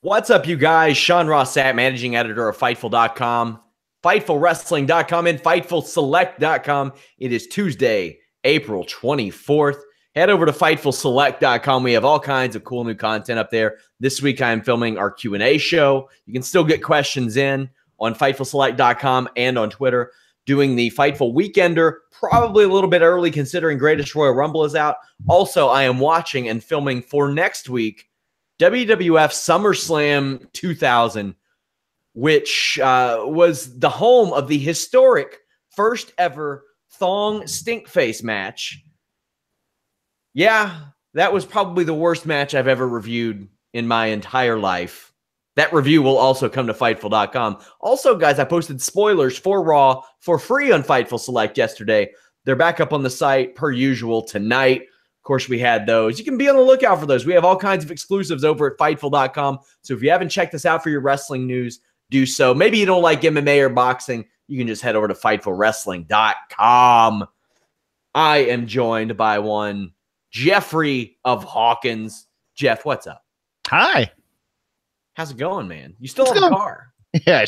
What's up, you guys? Sean Ross Sapp, managing editor of Fightful.com, FightfulWrestling.com, and FightfulSelect.com. It is Tuesday, April 24th. Head over to FightfulSelect.com. We have all kinds of cool new content up there. This week, I am filming our Q&A show. You can still get questions in on FightfulSelect.com and on Twitter. Doing the Fightful Weekender, probably a little bit early considering Greatest Royal Rumble is out. Also, I am watching and filming for next week WWF SummerSlam 2000, which was the home of the historic first ever thong stink face match. Yeah, that was probably the worst match I've ever reviewed in my entire life. That review will also come to Fightful.com. Also, guys, I posted spoilers for Raw for free on Fightful Select yesterday. They're back up on the site per usual tonight. Of course, we had those. You can be on the lookout for those. We have all kinds of exclusives over at Fightful.com. So if you haven't checked us out for your wrestling news, do so. Maybe you don't like MMA or boxing. You can just head over to FightfulWrestling.com. I am joined by one Jeffrey of Hawkins. Jeff, what's up? Hi. How's it going, man? You still have a car? Yeah,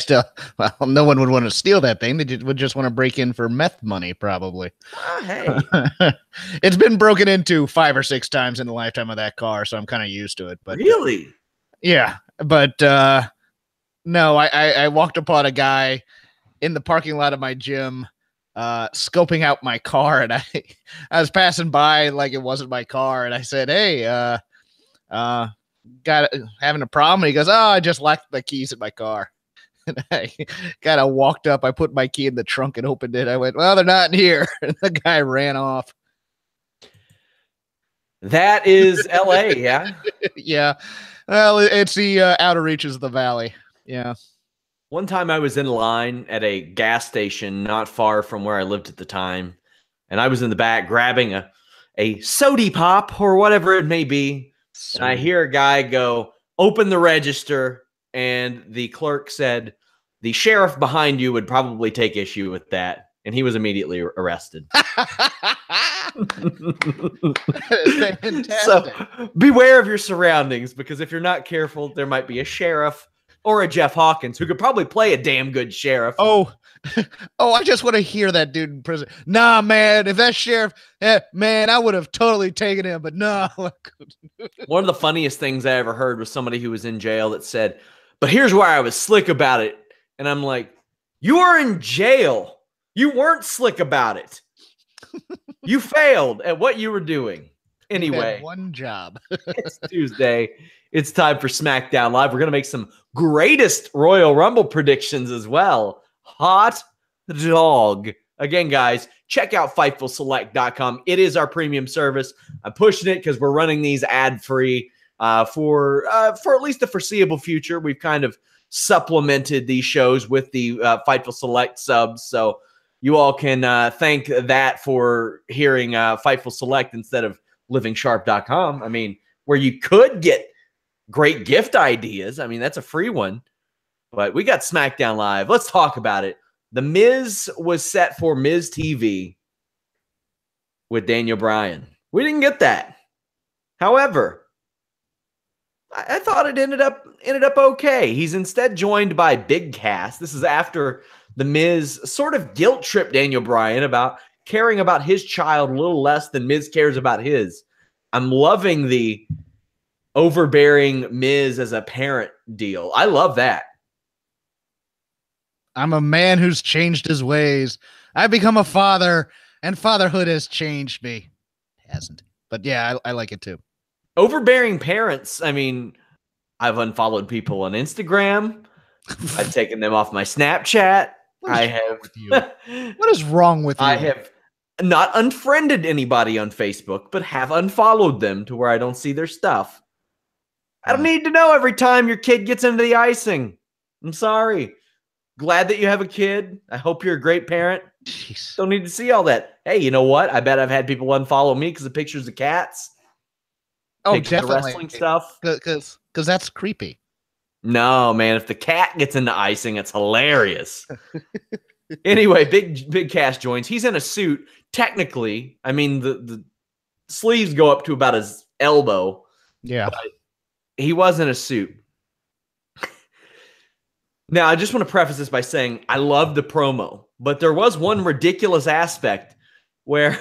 well, no one would want to steal that thing. They would just want to break in for meth money, probably. Hey. It's been broken into 5 or 6 times in the lifetime of that car, so I'm kind of used to it. But really? Yeah, but no, I walked upon a guy in the parking lot of my gym scoping out my car, and I was passing by like it wasn't my car, and I said, hey, having a problem? And he goes, oh, I just locked my keys in my car. And I kind of walked up. I put my key in the trunk and opened it. I went, well, they're not in here. And the guy ran off. That is LA, yeah? Yeah. Well, it's the outer reaches of the valley. Yeah. One time I was in line at a gas station not far from where I lived at the time. And I was in the back grabbing a sody pop or whatever it may be. And I hear a guy go, open the register, and the clerk said, the sheriff behind you would probably take issue with that. And he was immediately arrested. So beware of your surroundings, because if you're not careful, there might be a sheriff or a Jeff Hawkins who could probably play a damn good sheriff. Oh, I just want to hear that dude in prison. Nah, man, if that sheriff, man, I would have totally taken him, but no. One of the funniest things I ever heard was somebody who was in jail that said, but here's why I was slick about it. And I'm like, you were in jail. You weren't slick about it. You failed at what you were doing. Anyway, one job. It's Tuesday. It's time for SmackDown Live. We're going to make some greatest Royal Rumble predictions as well. Hot dog. Again, guys, check out FightfulSelect.com. It is our premium service. I'm pushing it because we're running these ad-free for at least the foreseeable future. We've kind of supplemented these shows with the Fightful Select subs, so you all can thank that for hearing Fightful Select instead of LivingSharp.com. I mean, where you could get great gift ideas. I mean, that's a free one. But we got SmackDown Live. Let's talk about it. The Miz was set for Miz TV with Daniel Bryan. We didn't get that. However, I thought it ended up okay. He's instead joined by Big Cass. This is after the Miz sort of guilt tripped Daniel Bryan about caring about his child a little less than Miz cares about his. I'm loving the overbearing Miz as a parent deal. I love that. I'm a man who's changed his ways. I've become a father, and fatherhood has changed me. It hasn't. But yeah, I like it too. Overbearing parents. I mean, I've unfollowed people on Instagram. I've taken them off my Snapchat. What is wrong with you? I have not unfriended anybody on Facebook, but have unfollowed them to where I don't see their stuff. I don't need to know every time your kid gets into the icing. I'm sorry. Glad that you have a kid. I hope you're a great parent. Jeez. Don't need to see all that. Hey, you know what? I bet I've had people unfollow me because of pictures of cats. Oh, pictures definitely. of wrestling stuff. Because that's creepy. No, man. If the cat gets into icing, it's hilarious. Anyway, Big Cass joins. He's in a suit. Technically, I mean, the sleeves go up to about his elbow. Yeah. But he was in a suit. Now, I just want to preface this by saying I love the promo, but there was one ridiculous aspect where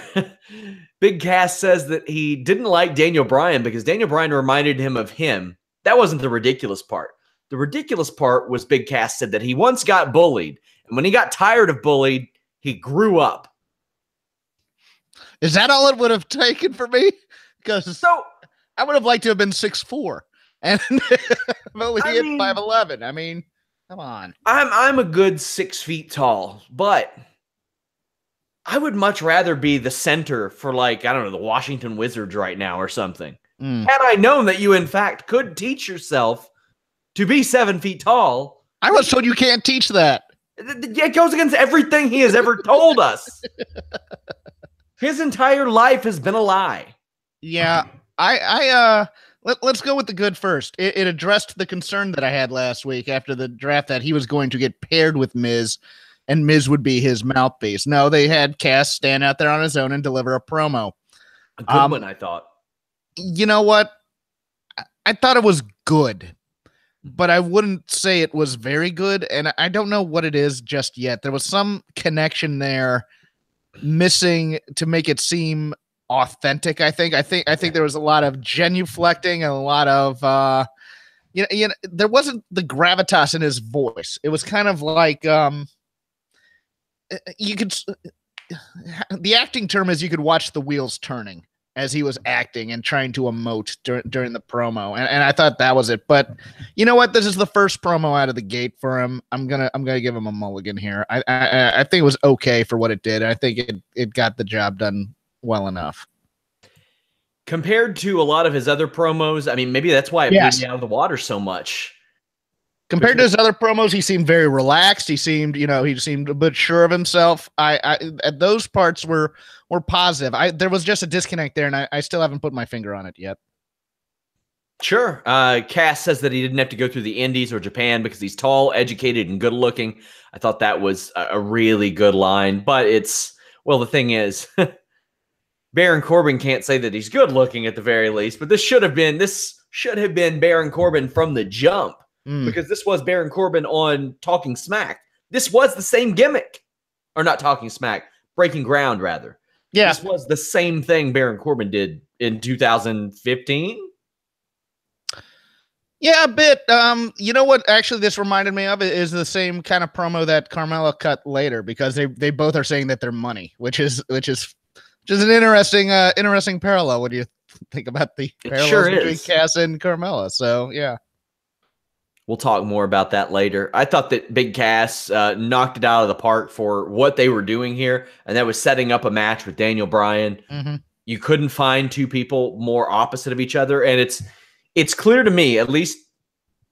Big Cass says that he didn't like Daniel Bryan because Daniel Bryan reminded him of him. That wasn't the ridiculous part. The ridiculous part was Big Cass said that he once got bullied, and when he got tired of bullied, he grew up. Is that all it would have taken for me? Because I would have liked to have been 6'4", and I've only hit 5'11". I mean, come on. I'm a good 6 feet tall, but I would much rather be the center for, like, I don't know, the Washington Wizards right now or something. Had I known that you, in fact, could teach yourself to be 7 feet tall. I was told you can't teach that. It goes against everything he has ever told us. His entire life has been a lie. Yeah, let's go with the good first. It addressed the concern that I had last week after the draft that he was going to get paired with Miz, and Miz would be his mouthpiece. No, they had Cass stand out there on his own and deliver a promo. A good one, I thought. You know what? I thought it was good, but I wouldn't say it was very good, and I don't know what it is just yet. There was some connection there missing to make it seem authentic. I think there was a lot of genuflecting and a lot of there wasn't the gravitas in his voice. It was kind of like you could the acting term is you could watch the wheels turning as he was acting and trying to emote during the promo. And I thought that was it. But you know what? This is the first promo out of the gate for him. I'm gonna give him a mulligan here. I think it was okay for what it did. I think it got the job done well enough. Compared to a lot of his other promos, I mean, maybe that's why it blew me out of the water so much. Compared to his other promos, he seemed very relaxed. He seemed a bit sure of himself. Those parts were positive. There was just a disconnect there, and I still haven't put my finger on it yet. Sure. Cass says that he didn't have to go through the Indies or Japan because he's tall, educated, and good looking. I thought that was a really good line, but the thing is, Baron Corbin can't say that he's good looking at the very least, but this should have been Baron Corbin from the jump. Because this was Baron Corbin on Talking Smack. This was the same gimmick. Or not Talking Smack, Breaking Ground, rather. Yeah. This was the same thing Baron Corbin did in 2015. Yeah, a bit. You know what actually this reminded me of is the same kind of promo that Carmella cut later, because they both are saying that they're money, which is an interesting parallel. What do you think about the parallels between Cass and Carmella? So, yeah. We'll talk more about that later. I thought that Big Cass knocked it out of the park for what they were doing here, and that was setting up a match with Daniel Bryan. Mm-hmm. You couldn't find two people more opposite of each other, and it's clear to me, at least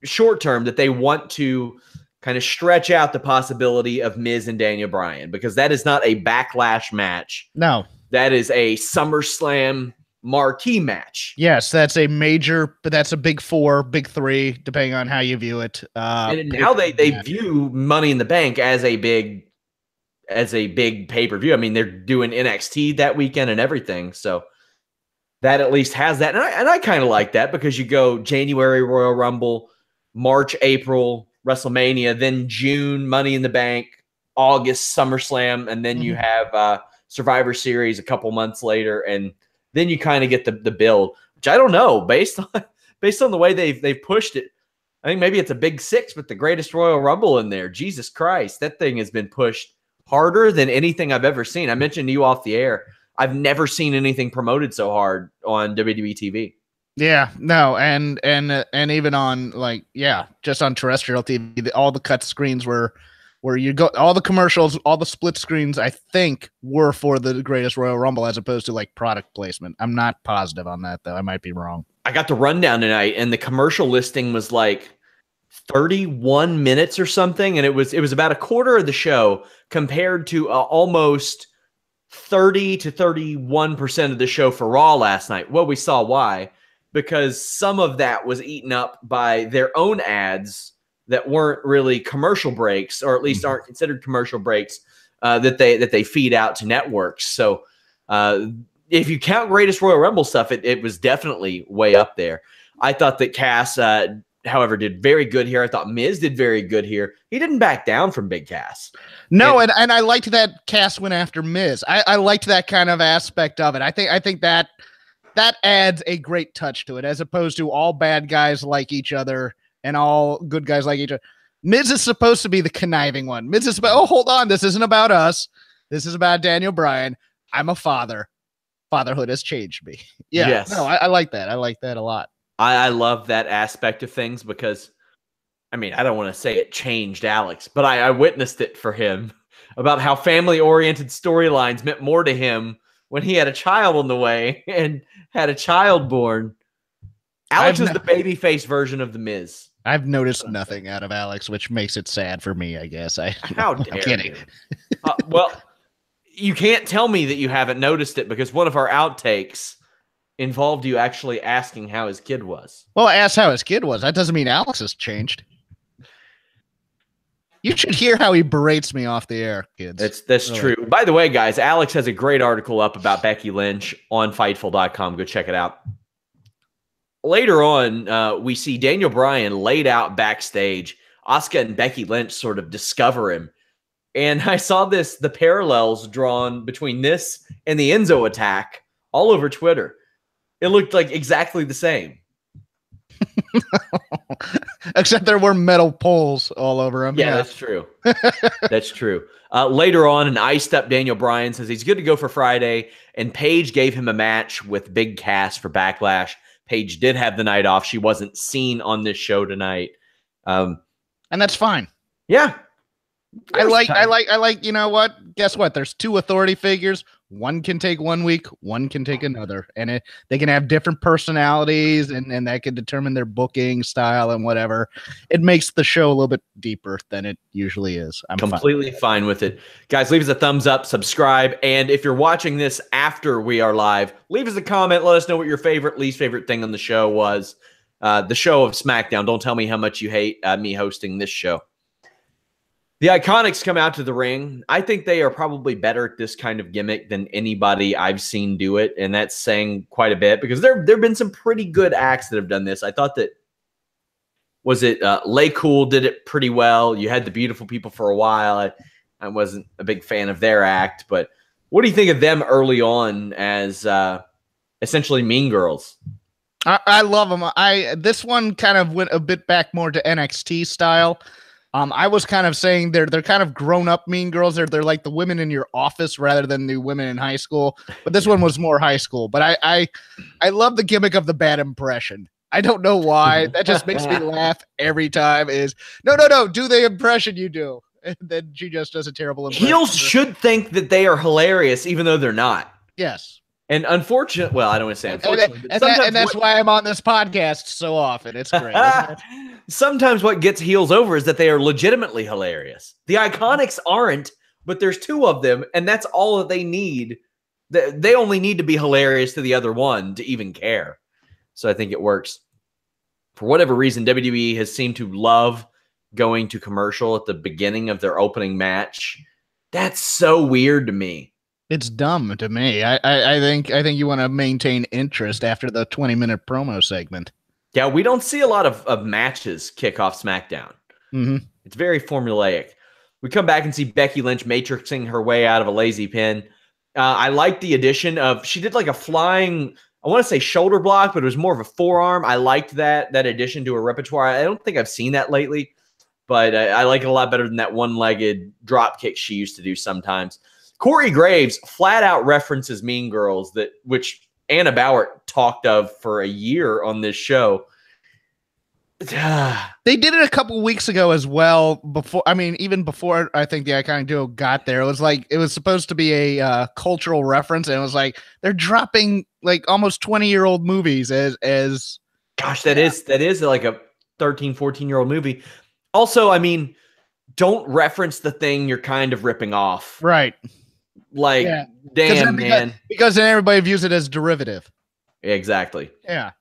short term, that they want to kind of stretch out the possibility of Miz and Daniel Bryan, because that is not a Backlash match. No. That is a SummerSlam marquee match. Yes, that's a major, but that's a big 4, big 3, depending on how you view it. And now they view Money in the Bank as a big pay-per-view. I mean, they're doing NXT that weekend and everything, so that at least has that. And I kind of like that, because you go January Royal Rumble, March, April WrestleMania, then June Money in the Bank, August SummerSlam, and then you have Survivor Series a couple months later, and then you kind of get the build, which I don't know, based on the way they've pushed it. I think maybe it's a big 6 with the Greatest Royal Rumble in there. Jesus Christ, that thing has been pushed harder than anything I've ever seen. I mentioned to you off the air, I've never seen anything promoted so hard on WWE TV. Yeah, no, and even on just on terrestrial TV, all the cut screens were where you go, all the commercials, all the split screens, I think, were for the Greatest Royal Rumble as opposed to like product placement. I'm not positive on that, though. I might be wrong. I got the rundown tonight, and the commercial listing was like 31 minutes or something, and it was about a quarter of the show compared to almost 30 to 31% of the show for Raw last night. Well, we saw why, because some of that was eaten up by their own ads that weren't really commercial breaks, or at least aren't considered commercial breaks, that they feed out to networks. So if you count Greatest Royal Rumble stuff, it was definitely way up there. I thought that Cass however, did very good here. I thought Miz did very good here. He didn't back down from Big Cass. No, and I liked that Cass went after Miz. I liked that kind of aspect of it. I think that adds a great touch to it, as opposed to all bad guys like each other and all good guys like each other. Miz is supposed to be the conniving one. Miz is about, oh, hold on, this isn't about us. This is about Daniel Bryan. I'm a father. Fatherhood has changed me. Yeah, yes. No, I like that. I like that a lot. I love that aspect of things because, I mean, I don't want to say it changed Alex, but I witnessed it for him about how family-oriented storylines meant more to him when he had a child on the way and had a child born. Alex is the babyface version of The Miz. I've noticed nothing out of Alex, which makes it sad for me, I guess. How dare you? Well, you can't tell me that you haven't noticed it because one of our outtakes involved you actually asking how his kid was. Well, I asked how his kid was. That doesn't mean Alex has changed. You should hear how he berates me off the air, kids. That's really true. By the way, guys, Alex has a great article up about Becky Lynch on Fightful.com. Go check it out. Later on, we see Daniel Bryan laid out backstage. Asuka and Becky Lynch sort of discover him. And I saw the parallels drawn between this and the Enzo attack all over Twitter. It looked like exactly the same. Except there were metal poles all over him. Yeah, that's true. That's true. Later on, an iced up Daniel Bryan says he's good to go for Friday, and Paige gave him a match with Big Cass for Backlash. Paige did have the night off. She wasn't seen on this show tonight. And that's fine. Yeah. I like, you know what? Guess what? There's two authority figures. One can take 1 week, one can take another. And they can have different personalities, and that can determine their booking style and whatever. It makes the show a little bit deeper than it usually is. I'm completely fine with it. Guys, leave us a thumbs up, subscribe, and if you're watching this after we are live, leave us a comment. Let us know what your favorite, least favorite thing on the show was. The show of SmackDown. Don't tell me how much you hate me hosting this show. The Iconics come out to the ring. I think they are probably better at this kind of gimmick than anybody I've seen do it, and that's saying quite a bit because there have been some pretty good acts that have done this. I thought that, Lay Cool did it pretty well. You had the Beautiful People for a while. I wasn't a big fan of their act, but what do you think of them early on as essentially Mean Girls? I love them. This one kind of went a bit back more to NXT style. I was kind of saying they're kind of grown up Mean Girls. They're like the women in your office rather than the women in high school. But this one was more high school. But I love the gimmick of the bad impression. I don't know why. That just makes me laugh every time. No, do the impression you do. And then she just does a terrible impression. Heels should think that they are hilarious, even though they're not. Yes. And unfortunate, well, I don't want to say unfortunately. And that's why I'm on this podcast so often. It's great. Isn't it? Sometimes what gets heels over is that they are legitimately hilarious. The Iconics aren't, but there's two of them, and that's all that they need. They only need to be hilarious to the other one to even care. So I think it works. For whatever reason, WWE has seemed to love going to commercial at the beginning of their opening match. That's so weird to me. It's dumb to me. I think you want to maintain interest after the 20-minute promo segment. Yeah, we don't see a lot of matches kick off SmackDown. Mm-hmm. It's very formulaic. We come back and see Becky Lynch matrixing her way out of a lazy pin. I like the addition of, she did like a flying, I want to say shoulder block, but it was more of a forearm. I liked that addition to her repertoire. I don't think I've seen that lately, but I like it a lot better than that one-legged drop kick she used to do sometimes. Corey Graves flat out references Mean Girls, which Anna Bauer talked of for a year on this show. They did it a couple weeks ago as well. Even before I think the Iconic Duo got there, it was supposed to be a cultural reference, and it was like they're dropping like almost 20-year-old movies as. Gosh, that is like a 13, 14-year-old movie. Also, I mean, don't reference the thing you're kind of ripping off, right? Like, yeah. Damn, man. Because then everybody views it as derivative. Exactly. Yeah.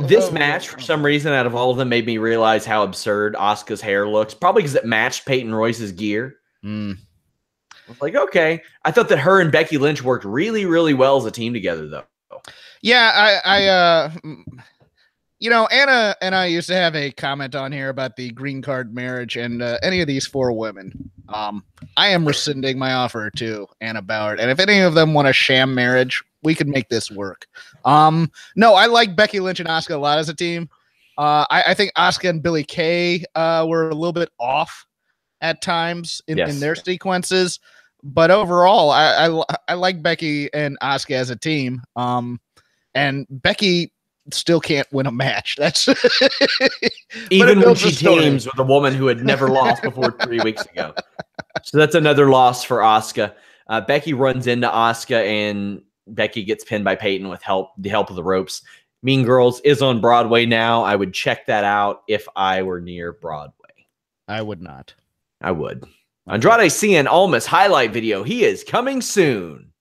This match, for some reason, out of all of them, made me realize how absurd Asuka's hair looks. Probably because it matched Peyton Royce's gear. I was like, okay. I thought that her and Becky Lynch worked really, really well as a team together, though. Yeah, Anna and I used to have a comment on here about the green card marriage and any of these 4 women. I am rescinding my offer to Anna Bauer, and if any of them want a sham marriage, we could make this work. No, I like Becky Lynch and Asuka a lot as a team. I think Asuka and Billie Kay were a little bit off at times in their sequences, but overall, I like Becky and Asuka as a team. And Becky still can't win a match. That's even when she teams with a woman who had never lost before 3 weeks ago. So that's another loss for Asuka. Becky runs into Asuka, and Becky gets pinned by Peyton with the help of the ropes. Mean Girls is on Broadway now. I would check that out if I were near Broadway. I would not. I would. Andrade Cien Almas highlight video. He is coming soon.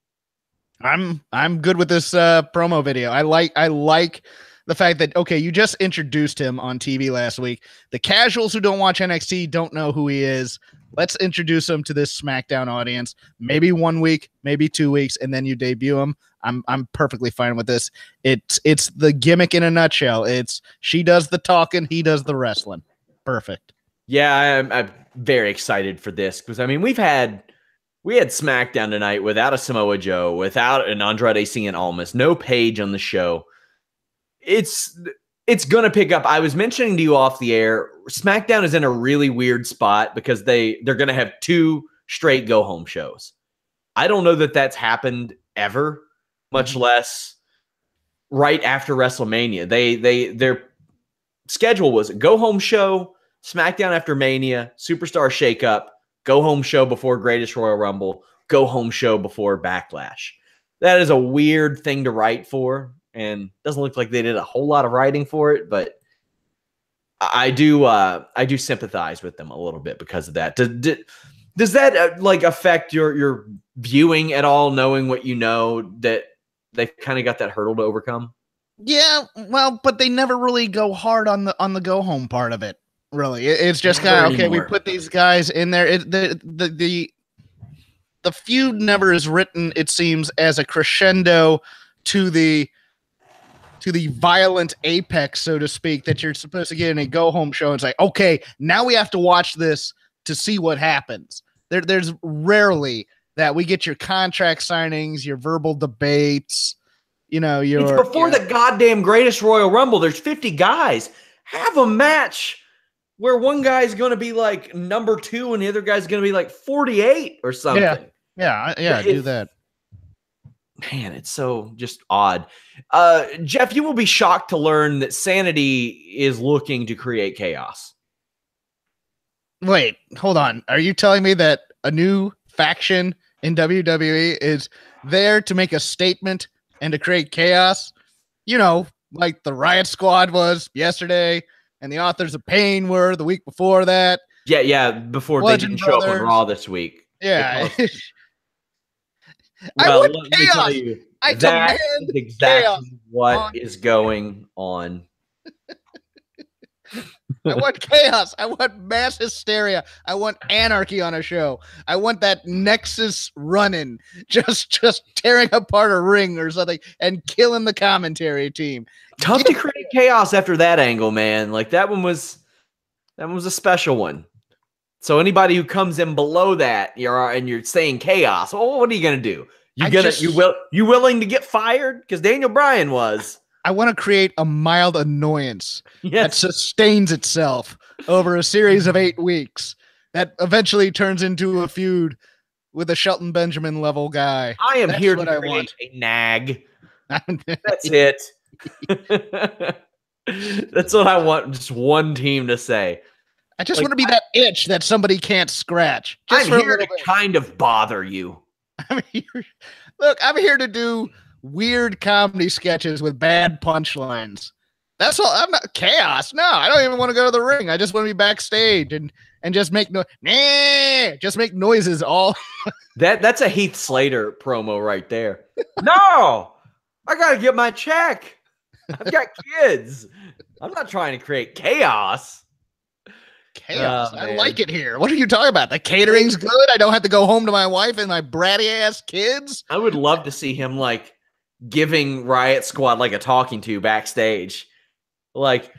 I'm good with this promo video. I like the fact that, okay, you just introduced him on TV last week. The casuals who don't watch NXT don't know who he is. Let's introduce him to this SmackDown audience. Maybe 1 week, maybe 2 weeks, and then you debut him. I'm perfectly fine with this. It's the gimmick in a nutshell. It's she does the talking, he does the wrestling. Perfect. Yeah, I'm very excited for this because we had SmackDown tonight without a Samoa Joe, without an Andrade Cien Almas, no Paige on the show. It's gonna pick up. I was mentioning to you off the air, SmackDown is in a really weird spot because they're gonna have 2 straight go home shows. I don't know that that's happened ever, much less right after WrestleMania. Their schedule was a go home show, SmackDown after Mania, Superstar Shakeup, go home show before Greatest Royal Rumble, go home show before Backlash. That is a weird thing to write for, and doesn't look like they did a whole lot of writing for it, but I do sympathize with them a little bit because of that. Does that affect your viewing at all, knowing what you know that they've kind of got that hurdle to overcome? Yeah, well, but they never really go hard on the go home part of it. Really, it's just kind of okay. We put these guys in there. The feud never is written, it seems, as a crescendo to the violent apex, so to speak, that you're supposed to get in a go home show. And it's like, okay, now we have to watch this to see what happens. There's rarely that we get your contract signings, your verbal debates. It's before the goddamn Greatest Royal Rumble. There's 50 guys. Have a match where one guy's going to be like number 2 and the other guy's going to be like 48 or something. Yeah. Do that. Man, it's so just odd. Jeff, you will be shocked to learn that Sanity is looking to create chaos. Wait, hold on. Are you telling me that a new faction in WWE is there to make a statement and to create chaos? Like the Riot Squad was yesterday, and the Authors of Pain were the week before that. Yeah, before Legend they didn't show up on Raw this week. Yeah. Well, let me tell you, that is exactly what is going on. I want chaos. I want mass hysteria. I want anarchy on a show. I want that Nexus running, just tearing apart a ring or something and killing the commentary team. Tough to create chaos after that angle, man. Like that one was a special one. So anybody who comes in below that, you're saying chaos. Well, what are you gonna do? You willing to get fired? Because Daniel Bryan was. I want to create a mild annoyance that sustains itself over a series of 8 weeks that eventually turns into a feud with a Shelton Benjamin level guy. I am here to create a nag. That's it. That's what I want just one team to say. I just want to be that itch that somebody can't scratch. I'm here to kind of bother you. I'm here to do weird comedy sketches with bad punchlines. That's all. I'm not chaos. No, I don't even want to go to the ring. I just want to be backstage and just make just make noises all. That's a Heath Slater promo right there. No, I gotta get my check. I've got kids. I'm not trying to create chaos. Chaos. I like it here. What are you talking about? The catering's good. I don't have to go home to my wife and my bratty ass kids. I would love to see him like giving Riot Squad like a talking to backstage. Like,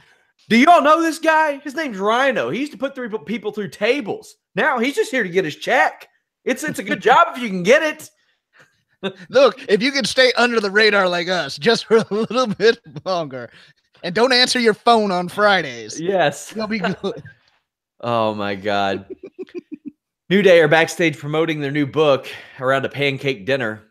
do you all know this guy? His name's Rhino. He used to put people through tables. Now he's just here to get his check. It's a good job if you can get it. Look, if you can stay under the radar like us just for a little bit longer and don't answer your phone on Fridays. Yes. You'll be good. Oh, my God. New Day are backstage promoting their new book around a pancake dinner.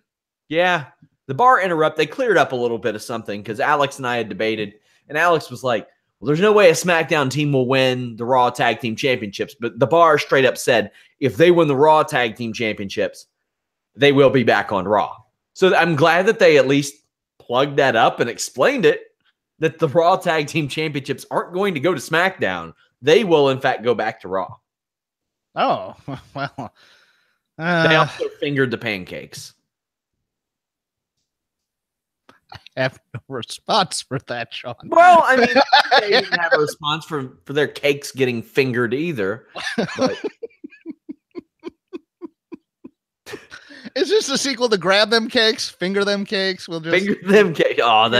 Yeah, the bar interrupt. They cleared up a little bit of something because Alex and I had debated. And Alex was like, well, there's no way a SmackDown team will win the Raw Tag Team Championships. But the bar straight up said, if they win the Raw Tag Team Championships, they will be back on Raw. So I'm glad that they at least plugged that up and explained it, that the Raw Tag Team Championships aren't going to go to SmackDown. They will, in fact, go back to Raw. Oh, well. They also fingered the pancakes. I have no response for that, Sean. Well, I mean, they didn't have a response for their cakes getting fingered either. But is this a sequel to Grab Them Cakes, Finger Them Cakes? We'll just finger them cakes. Oh,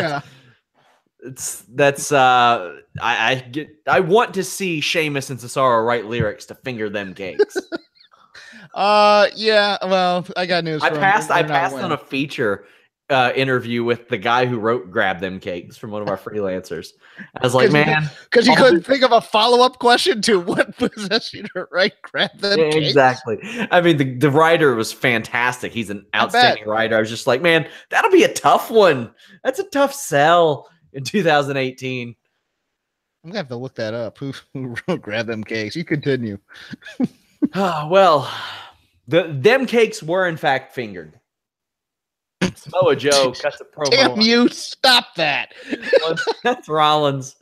I want to see Sheamus and Cesaro write lyrics to Finger Them Cakes. Yeah. Well, I got news. I passed on a feature interview with the guy who wrote Grab Them Cakes from one of our freelancers. I was like, man, because you couldn't think of a follow-up question to what possessed you to write Grab Them Cakes. Exactly. I mean, the writer was fantastic. He's an outstanding writer. I was just like, man, that'll be a tough one. That's a tough sell in 2018. I'm gonna have to look that up. Who wrote Grab Them Cakes? You continue. Well, them cakes were in fact fingered. Samoa Joe cuts a promo. Damn you! Stop that. That's Rollins.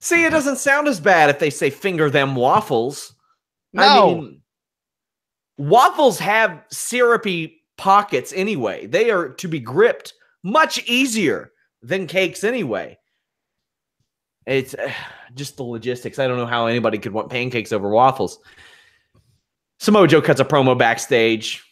See, it doesn't sound as bad if they say finger them waffles. No. I mean, waffles have syrupy pockets anyway. They are to be gripped much easier than cakes anyway. It's just the logistics. I don't know how anybody could want pancakes over waffles. Samoa Joe cuts a promo backstage.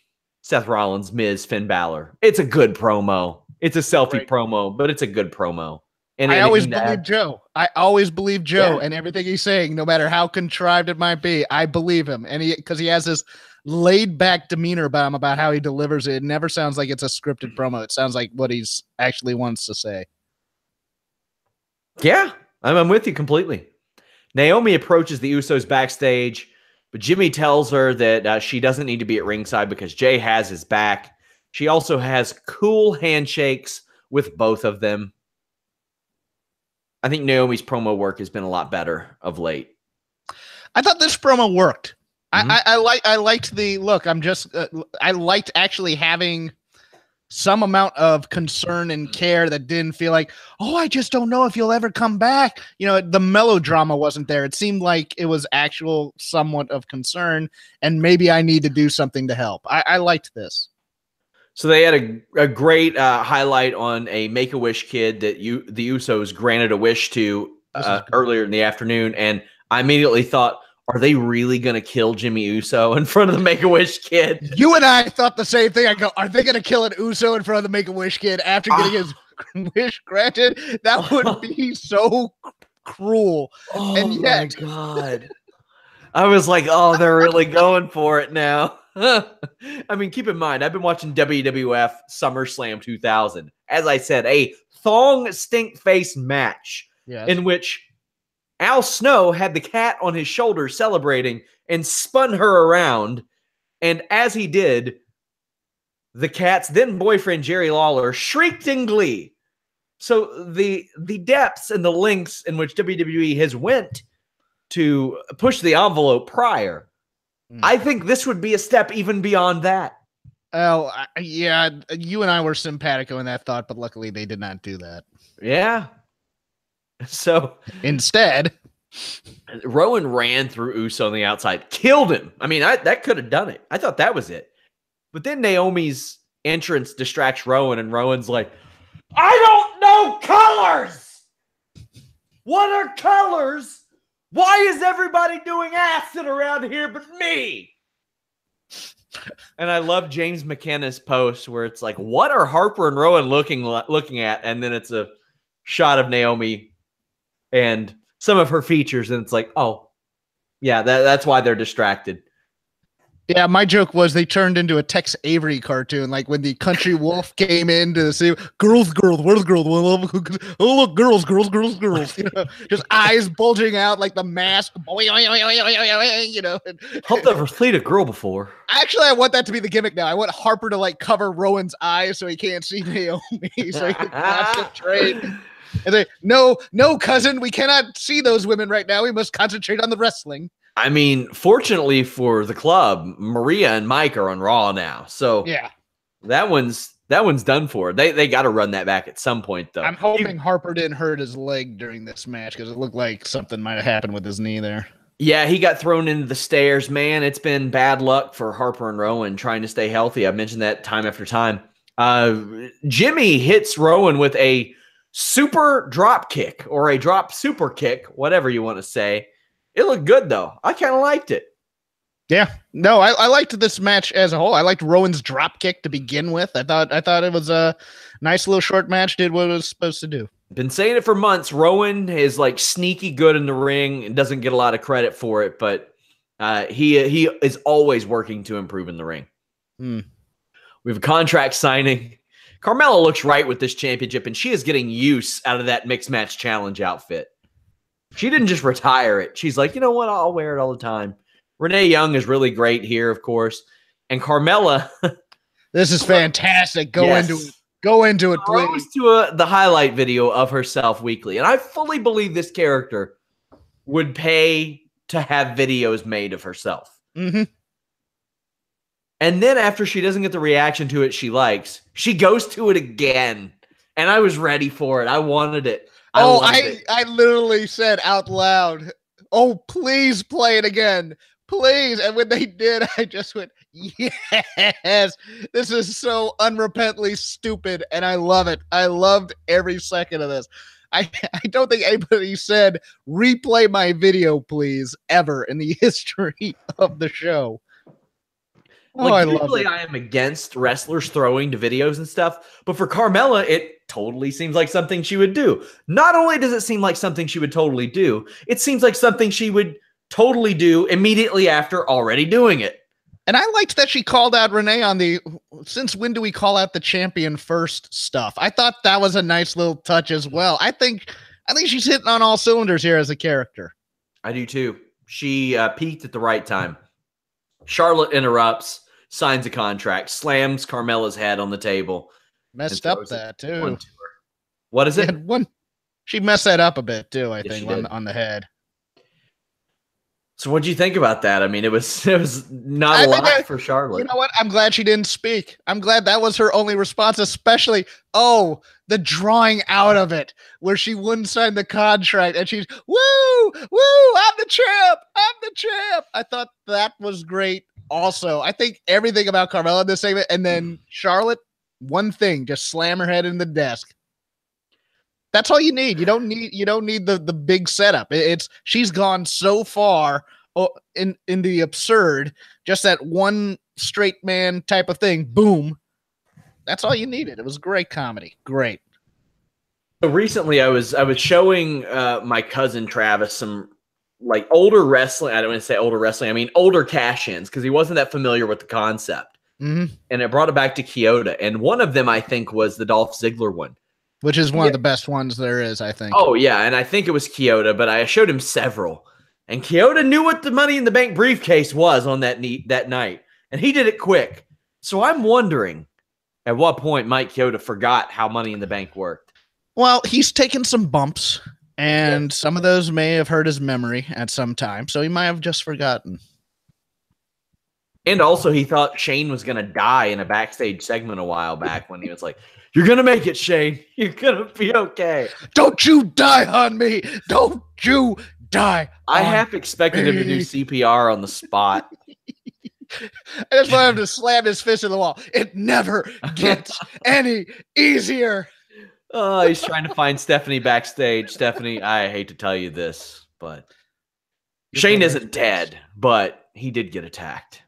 Seth Rollins, Miz, Finn Balor. It's a good promo. It's a selfie promo, but it's a good promo. And I always believe Joe. I always believe Joe and everything he's saying, no matter how contrived it might be. I believe him. And because he has this laid back demeanor about him, about how he delivers it. It never sounds like it's a scripted promo. It sounds like what he's actually wants to say. Yeah, I'm with you completely. Naomi approaches the Usos backstage, but Jimmy tells her that she doesn't need to be at ringside because Jay has his back. She also has cool handshakes with both of them. I think Naomi's promo work has been a lot better of late. I thought this promo worked. Mm-hmm. I liked the look. I liked actually having some amount of concern and care that didn't feel like, oh, I just don't know if you'll ever come back. You know, the melodrama wasn't there. It seemed like it was actual somewhat of concern, and maybe I need to do something to help. I liked this. So they had a great highlight on a Make-A-Wish kid that the Usos granted a wish to earlier in the afternoon, and I immediately thought, are they really going to kill Jimmy Uso in front of the Make-A-Wish kid? You and I thought the same thing. I go, are they going to kill an Uso in front of the Make-A-Wish kid after getting his wish granted? That would be so cruel. Oh, and yet, my God. I was like, oh, they're really going for it now. I mean, keep in mind, I've been watching WWF SummerSlam 2000. As I said, a thong stink face match in which Al Snow had the cat on his shoulder celebrating and spun her around. And as he did, the cat's then boyfriend, Jerry Lawler, shrieked in glee. So the depths and the lengths in which WWE has went to push the envelope prior, I think this would be a step even beyond that. Oh, yeah. You and I were simpatico in that thought, but luckily they did not do that. Yeah. So instead, Rowan ran through Uso on the outside, killed him. I mean, that could have done it. I thought that was it. But then Naomi's entrance distracts Rowan, and Rowan's like, I don't know colors. What are colors? Why is everybody doing acid around here but me? And I love James McKenna's post where it's like, what are Harper and Rowan looking at? And then it's a shot of Naomi and some of her features, and it's like, oh, yeah, that's why they're distracted. Yeah, my joke was they turned into a Tex Avery cartoon, like when the country wolf came in to see girls, where's girls? Oh, look, girls. You know, just eyes bulging out like the mask. You know, Hope never played a girl before. Actually, I want that to be the gimmick now. I want Harper to like cover Rowan's eyes so he can't see Naomi, so he can concentrate. And say, no, cousin, we cannot see those women right now. We must concentrate on the wrestling. I mean, fortunately for the club, Maria and Mike are on Raw now. So yeah, that one's done for. They got to run that back at some point, though. I'm hoping Harper didn't hurt his leg during this match because it looked like something might have happened with his knee there. Yeah, he got thrown into the stairs, man. It's been bad luck for Harper and Rowan trying to stay healthy. I've mentioned that time after time. Jimmy hits Rowan with a super drop kick or a drop super kick, whatever you want to say. It looked good, though. I kind of liked it. Yeah. No, I liked this match as a whole. I liked Rowan's drop kick to begin with. I thought it was a nice little short match, did what it was supposed to do. Been saying it for months. Rowan is like sneaky good in the ring and doesn't get a lot of credit for it, but he is always working to improve in the ring. We have a contract signing. Carmella looks right with this championship, and she is getting use out of that mixed match challenge outfit. She didn't just retire it. She's like, you know what? I'll wear it all the time. Renee Young is really great here, of course. And Carmella. This is fantastic. Go into it. Go into it, please. Goes to the highlight video of herself weekly. And I fully believe this character would pay to have videos made of herself. Mm-hmm. And then after she doesn't get the reaction to it she likes, she goes to it again. And I was ready for it. I wanted it. I literally said out loud, oh, please play it again. Please. And when they did, I just went, yes, this is so unrepentantly stupid. And I love it. I loved every second of this. I don't think anybody said replay my video, please, ever in the history of the show. Oh, like, usually I am against wrestlers throwing to videos and stuff, but for Carmella, it totally seems like something she would do. Not only does it seem like something she would totally do, it seems like something she would totally do immediately after already doing it. And I liked that she called out Renee on the, since when do we call out the champion first stuff? I thought that was a nice little touch as well. I think she's hitting on all cylinders here as a character. I do too. She peaked at the right time. Charlotte interrupts, signs a contract, slams Carmella's head on the table. Messed up that too. What is it? She messed that up a bit too, I think, on the head. So what do you think about that? I mean, it was not a lot for Charlotte. You know what? I'm glad she didn't speak. I'm glad that was her only response, especially, the drawing out of it, where she wouldn't sign the contract, and she's, woo, I'm the champ. I thought that was great also. I think everything about Carmella in this segment, and then Charlotte, one thing, just slam her head in the desk. That's all you need. You don't need the big setup. She's gone so far in the absurd, just that one straight man type of thing. Boom. That's all you needed. It was great comedy. Great. So recently I was showing my cousin Travis some like older wrestling. I don't want to say older wrestling. I mean older cash-ins, because he wasn't that familiar with the concept. Mm-hmm. And it brought it back to Kyoto. And one of them, I think, was the Dolph Ziggler one. Which is one of the best ones there is, I think. Oh, yeah, and I think it was Kyoto, but I showed him several. And Kyoto knew what the Money in the Bank briefcase was on that night, and he did it quick. So I'm wondering at what point Mike Kyoto forgot how Money in the Bank worked. Well, he's taken some bumps, and some of those may have hurt his memory at some time, so he might have just forgotten. And also, he thought Shane was going to die in a backstage segment a while back when he was like, you're going to make it, Shane. You're going to be okay. Don't you die on me. Don't you die. I half expected him to do CPR on the spot. I just want him to slam his fist in the wall. It never gets any easier. Oh, he's trying to find Stephanie backstage. Stephanie, I hate to tell you this, but Shane isn't dead, but he did get attacked.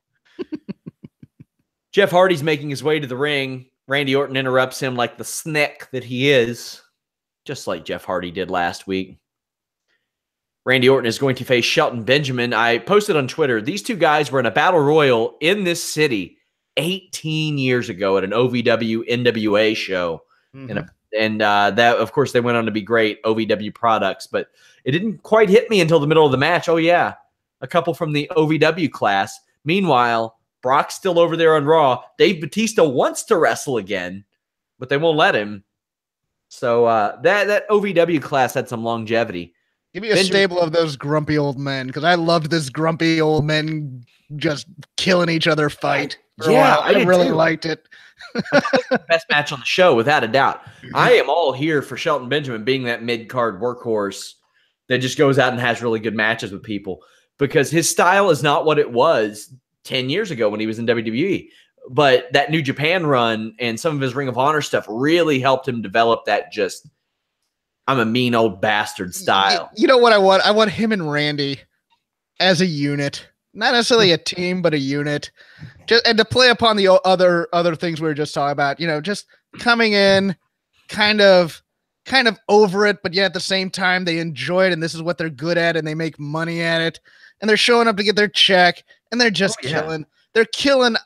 Jeff Hardy's making his way to the ring. Randy Orton interrupts him like the snick that he is, just like Jeff Hardy did last week. Randy Orton is going to face Shelton Benjamin. I posted on Twitter, these two guys were in a battle royal in this city 18 years ago at an OVW NWA show. Mm-hmm. And that, of course, they went on to be great OVW products, but it didn't quite hit me until the middle of the match. Oh, yeah, a couple from the OVW class. Meanwhile, Brock's still over there on Raw. Dave Bautista wants to wrestle again, but they won't let him. So that OVW class had some longevity. Give me a stable of those grumpy old men, because I loved this grumpy old men just killing each other fight. Yeah, I really liked it. Best match on the show, without a doubt. I am all here for Shelton Benjamin being that mid-card workhorse that just goes out and has really good matches with people, because his style is not what it was 10 years ago when he was in WWE. But that New Japan run and some of his Ring of Honor stuff really helped him develop that just, I'm a mean old bastard style. You know what I want? I want him and Randy as a unit. Not necessarily a team, but a unit. And to play upon the other things we were just talking about, just coming in kind of over it, but yet at the same time they enjoy it and this is what they're good at and they make money at it. And they're showing up to get their check and they're just killing. They're killing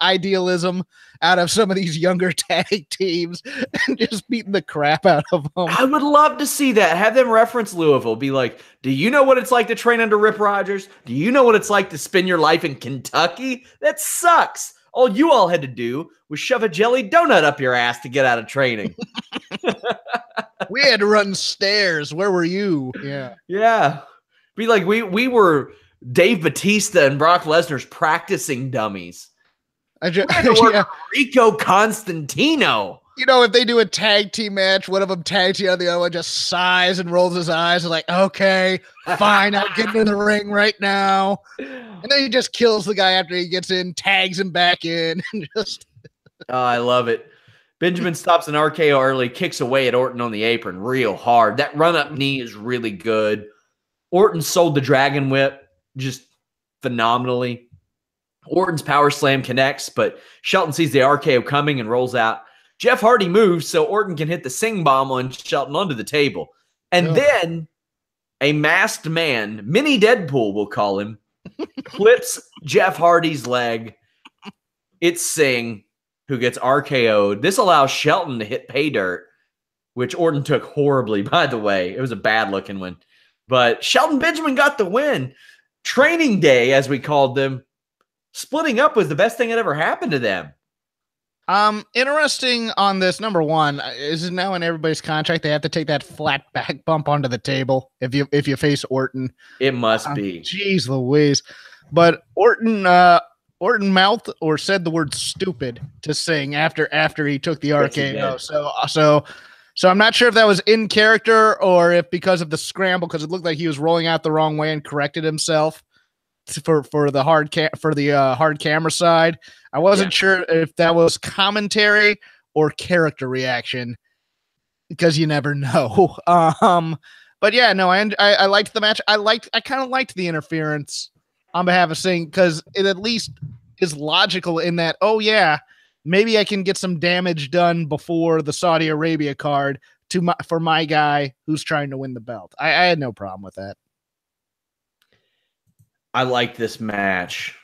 idealism out of some of these younger tag teams and just beating the crap out of them. I would love to see that. Have them reference Louisville. Be like, do you know what it's like to train under Rip Rogers? Do you know what it's like to spend your life in Kentucky? That sucks. All you all had to do was shove a jelly donut up your ass to get out of training. We had to run stairs. Where were you? Yeah. Yeah. Be like, we were Dave Bautista and Brock Lesnar's practicing dummies. Rico Constantino. If they do a tag team match, one of them tag team, the other one just sighs and rolls his eyes and like, okay, fine, I'll get in the ring right now. And then he just kills the guy after he gets in, tags him back in. And just oh, I love it. Benjamin stops an RKO early, kicks away at Orton on the apron real hard. That run-up knee is really good. Orton sold the Dragon Whip just phenomenally. Orton's power slam connects, but Shelton sees the RKO coming and rolls out. Jeff Hardy moves so Orton can hit the Sing Bomb on Shelton onto the table. And then a masked man, Mini Deadpool we'll call him, clips Jeff Hardy's leg. It's Sing who gets RKO'd. This allows Shelton to hit pay dirt, which Orton took horribly, by the way. It was a bad-looking one. But Shelton Benjamin got the win. Training day, as we called them, splitting up was the best thing that ever happened to them. Interesting on this. Number one, is it now in everybody's contract they have to take that flat back bump onto the table if you face Orton? It must be. Jeez Louise. But Orton mouthed or said the word stupid to Sing after he took the RKO. So I'm not sure if that was in character or if because of the scramble, because it looked like he was rolling out the wrong way and corrected himself for the hard camera side. I wasn't sure if that was commentary or character reaction because you never know. But yeah, no, I liked the match. I kind of liked the interference on behalf of Singh because it at least is logical in that, oh yeah, maybe I can get some damage done before the Saudi Arabia card for my guy who's trying to win the belt. I had no problem with that. I like this match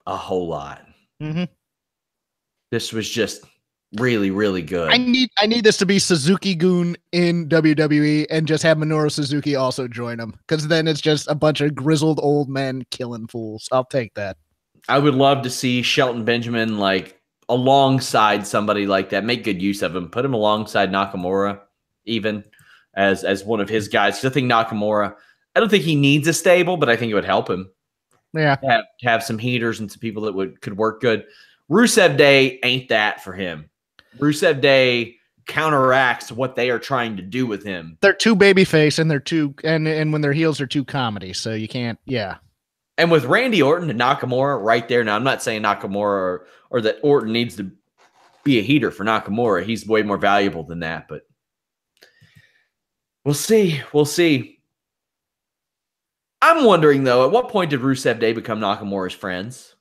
a whole lot. Mm-hmm. This was just really, really good. I need this to be Suzuki-gun in WWE and just have Minoru Suzuki also join them because then it's just a bunch of grizzled old men killing fools. I'll take that. I would love to see Shelton Benjamin like alongside somebody like that. Make good use of him. Put him alongside Nakamura even as one of his guys. Because I think Nakamura, I don't think he needs a stable, but I think it would help him. Yeah, have some heaters and some people that could work good. Rusev Day ain't that for him. Rusev Day counteracts what they are trying to do with him. They're too babyface and they're too and when they're heels, they're too comedy. So you can't. Yeah. And with Randy Orton and Nakamura right there. Now I'm not saying Nakamura or that Orton needs to be a heater for Nakamura. He's way more valuable than that. But we'll see. We'll see. I'm wondering, though, at what point did Rusev Day become Nakamura's friends?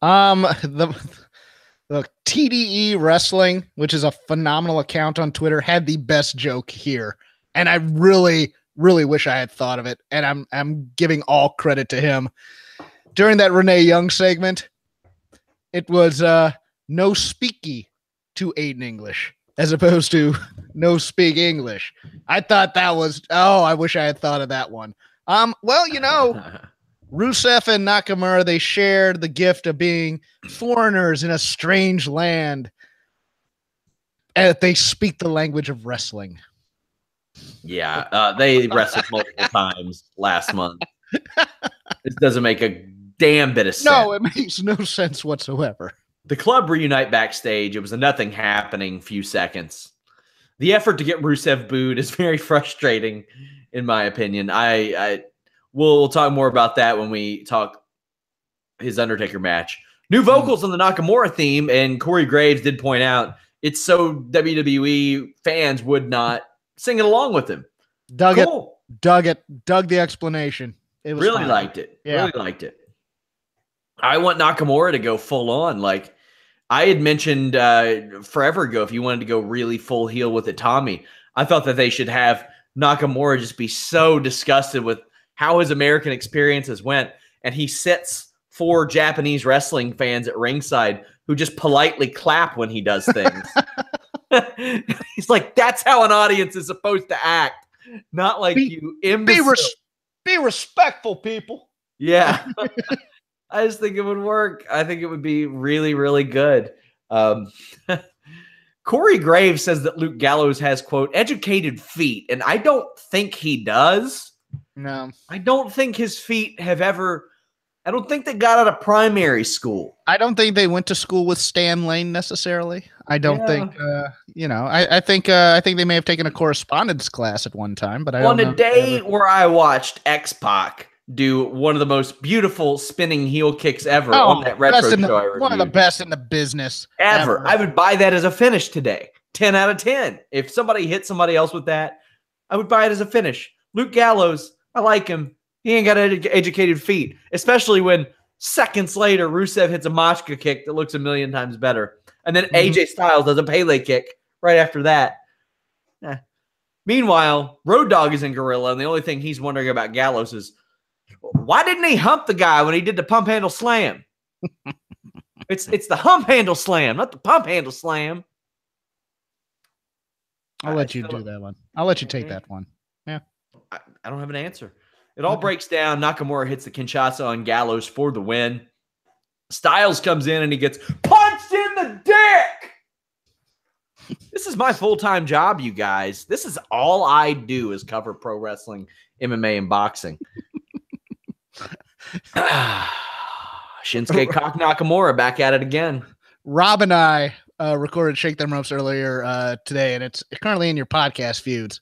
The TDE Wrestling, which is a phenomenal account on Twitter, had the best joke here And I really, really wish I had thought of it. And I'm giving all credit to him. During that Renee Young segment, it was no speaky to Aiden English as opposed to no speak English. I thought that was, I wish I had thought of that one. Well, Rusev and Nakamura, they shared the gift of being foreigners in a strange land. And they speak the language of wrestling. Yeah, they wrestled multiple times last month. This doesn't make a damn bit of sense. No, it makes no sense whatsoever. The club reunite backstage. It was a nothing happening few seconds. The effort to get Rusev booed is very frustrating, in my opinion. We'll talk more about that when we talk his Undertaker match. New vocals on the Nakamura theme, and Corey Graves did point out it's so WWE fans would not sing it along with him. Dug the explanation. It was really liked it. Yeah. Really liked it. I want Nakamura to go full on. Like I had mentioned forever ago, if you wanted to go really full heel with it, Tommy, I thought that they should have Nakamura just be so disgusted with how his American experiences went. And he sits 4 Japanese wrestling fans at ringside who just politely clap when he does things. He's like, that's how an audience is supposed to act. Not like you imbecile. Be respectful, people. Yeah. I just think it would work. I think it would be really, really good. Corey Graves says that Luke Gallows has, quote, educated feet. And I don't think he does. No. I don't think his feet have ever... I don't think they got out of primary school. I don't think they went to school with Stan Lane necessarily. I don't think, I think they may have taken a correspondence class at one time, but I don't know. On a day where I watched X-Pac do one of the most beautiful spinning heel kicks ever on that retro show. One of the best in the business ever. I would buy that as a finish today. 10 out of 10. If somebody hit somebody else with that, I would buy it as a finish. Luke Gallows, I like him. He ain't got educated feet, especially when seconds later Rusev hits a Machka kick that looks a million times better. And then AJ Styles does a Pele kick right after that. Meanwhile, Road Dogg is in Gorilla, and the only thing he's wondering about Gallows is, why didn't he hump the guy when he did the pump handle slam? It's the hump handle slam, not the pump handle slam. I'll let you do that one. I'll let you take that one. Yeah. I don't have an answer. It all breaks down. Nakamura hits the Kinshasa on Gallows for the win. Styles comes in and he gets punched in the dick. This is my full-time job, you guys. This is all I do is cover pro wrestling, MMA, and boxing. Shinsuke Cock Nakamura back at it again. Rob and I recorded Shake Them Ropes earlier today, and it's currently in your podcast feeds.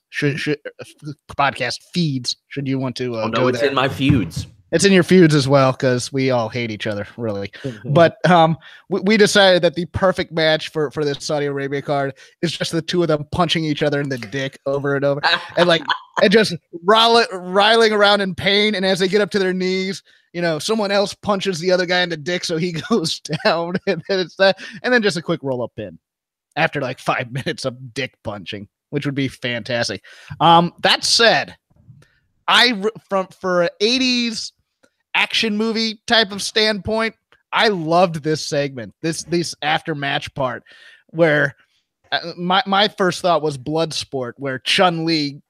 Podcast feeds. Should you want to? No, it's in my feuds. It's in your feuds as well because we all hate each other, really. But we decided that the perfect match for this Saudi Arabia card is just the two of them punching each other in the dick over and over, and just riling around in pain. And as they get up to their knees, someone else punches the other guy in the dick, so he goes down, and then it's that, and then just a quick roll up pin after like 5 minutes of dick punching, which would be fantastic. That said, for an 80s action movie type of standpoint, I loved this segment, this after match part, where my first thought was Bloodsport, where Chun-Li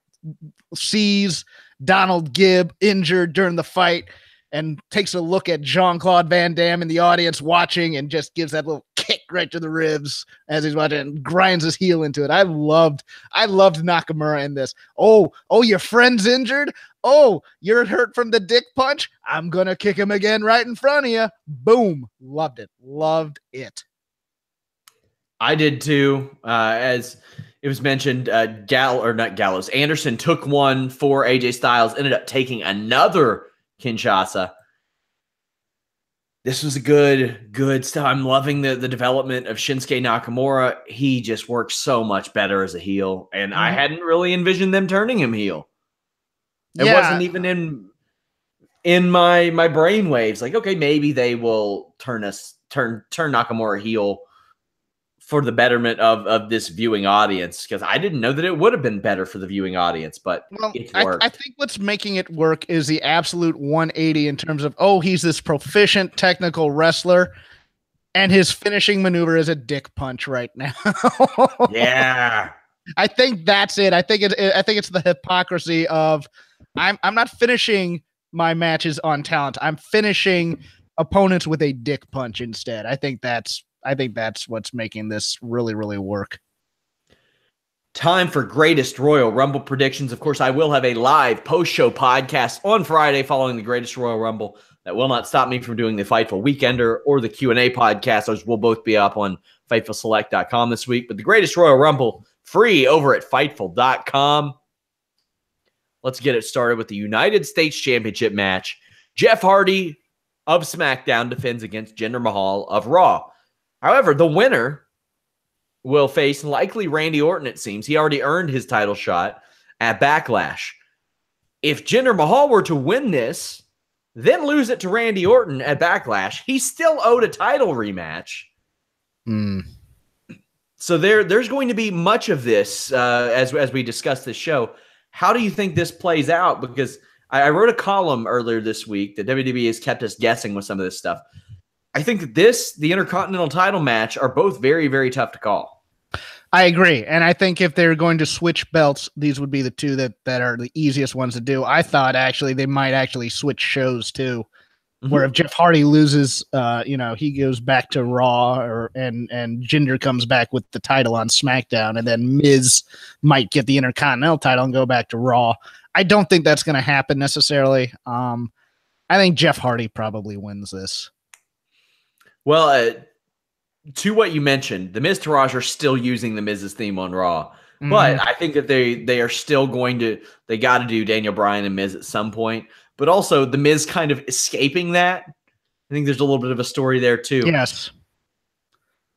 sees Donald Gibb injured during the fight and takes a look at Jean-Claude Van Damme in the audience watching and just gives that little kick right to the ribs as he's watching and grinds his heel into it. I loved Nakamura in this. Oh, your friend's injured? Oh, you're hurt from the dick punch? I'm going to kick him again right in front of you. Boom. Loved it. I did too. As it was mentioned, Gallows. Anderson took one for AJ Styles, ended up taking another Kinshasa. This was a good stuff. I'm loving the development of Shinsuke Nakamura. He just works so much better as a heel, and I hadn't really envisioned them turning him heel. It wasn't even in my brain waves. Like, okay, maybe they will turn Nakamura heel for the betterment of this viewing audience, because I didn't know that it would have been better for the viewing audience, but it's worked. I think what's making it work is the absolute 180 in terms of, oh, he's this proficient technical wrestler, and his finishing maneuver is a dick punch right now. Yeah. I think that's it. I think it's the hypocrisy of I'm not finishing my matches on talent. I'm finishing opponents with a dick punch instead. I think that's what's making this really, really work. Time for Greatest Royal Rumble predictions. Of course, I will have a live post-show podcast on Friday following the Greatest Royal Rumble. That will not stop me from doing the Fightful Weekender or the Q&A podcast. Those will both be up on FightfulSelect.com this week. But the Greatest Royal Rumble, free over at Fightful.com. Let's get it started with the United States Championship match. Jeff Hardy of SmackDown defends against Jinder Mahal of Raw. However, the winner will face likely Randy Orton, it seems. He already earned his title shot at Backlash. If Jinder Mahal were to win this, then lose it to Randy Orton at Backlash, he's still owed a title rematch. So there's going to be much of this as we discuss this show. How do you think this plays out? Because I wrote a column earlier this week that WWE has kept us guessing with some of this stuff. I think that the Intercontinental title match are both very, very tough to call. I agree. And I think if they're going to switch belts, these would be the two that are the easiest ones to do. I thought actually they might actually switch shows too, where if Jeff Hardy loses, he goes back to Raw and Jinder comes back with the title on SmackDown, and then Miz might get the Intercontinental title and go back to Raw. I don't think that's going to happen necessarily. I think Jeff Hardy probably wins this. Well, to what you mentioned, the Miz Taraj are still using the Miz's theme on Raw. But I think that they are still going to, they got to do Daniel Bryan and Miz at some point. But also the Miz kind of escaping that. I think there's a little bit of a story there too. Yes.